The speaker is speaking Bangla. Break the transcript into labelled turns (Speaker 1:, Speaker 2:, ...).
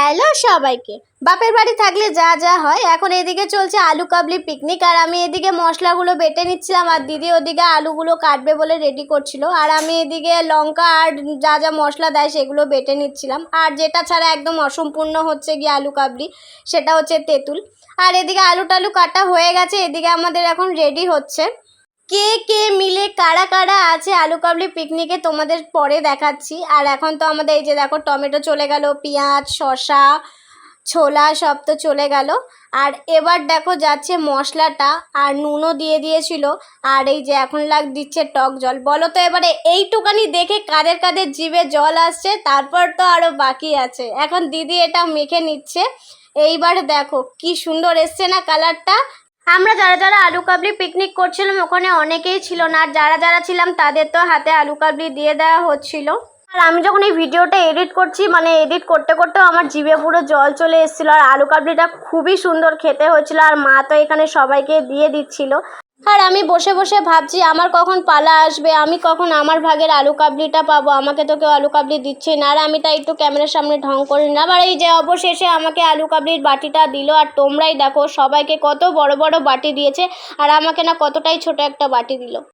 Speaker 1: হ্যালো সবাইকে। বাপের বাড়ি থাকলে যা যা হয়, এখন এদিকে চলছে আলু কাবলি পিকনিক। আর আমি এদিকে মশলাগুলো বেটে নিচ্ছিলাম, আর দিদি ওদিকে আলুগুলো কাটবে বলে রেডি করছিল, আর আমি এদিকে লঙ্কা আর যা যা মশলা দেয় সেগুলো বেটে নিচ্ছিলাম। আর যেটা ছাড়া একদম অসম্পূর্ণ হচ্ছে গিয়ে আলু কাবলি, সেটা হচ্ছে তেঁতুল। আর এদিকে আলু টালু কাটা হয়ে গেছে, এদিকে আমাদের এখন রেডি হচ্ছে। কে কে মিলে কারা কারা আছে আলু কাবলি পিকনিকে তোমাদের পরে দেখাচ্ছি। আর এখন তো আমাদের এই যে দেখো টমেটো চলে গেল, পেঁয়াজ, শসা, ছোলা সব তো চলে গেল। আর এবার দেখো যাচ্ছে মশলাটা, আর নুনও দিয়ে দিয়েছিল। আর এই যে এখন দিচ্ছে টক জল। বলো তো এবারে এইটুকানি দেখে কাদের কাদের জিভে জল আসছে? তারপর তো আরও বাকি আছে। এখন দিদি এটা মেখে নিচ্ছে। এইবার দেখো কি সুন্দর এসছে না কালারটা। আমরা যারা যারা আলু কাবলি পিকনিক করছিলাম ওখানে অনেকেই ছিল না, আর যারা যারা ছিলাম তাদের তো হাতে আলু কাবলি দিয়ে দেওয়া হচ্ছিল। আর আমি যখন এই ভিডিওটা এডিট করছি, মানে এডিট করতে করতেও আমার জিভে পুরো জল চলে এসেছিলো। আর আলু কাবলিটা খুবই সুন্দর খেতে হচ্ছিলো, আর মা তো এখানে সবাইকে দিয়ে দিচ্ছিল। আর আমি বসে বসে ভাবছি আমার কখন পালা আসবে, আমি কখন আমার ভাগের আলু কাবলিটা পাবো। আমাকে তো কেউ আলু কাবলি দিচ্ছে না, আর আমি তাই একটু ক্যামেরার সামনে ঢং করি না। আবার এই যে অবশেষে আমাকে আলু কাবলির বাটিটা দিল। আর তোমরাই দেখো সবাইকে কত বড় বড় বাটি দিয়েছে, আর আমাকে না কতটাই ছোট একটা বাটি দিল।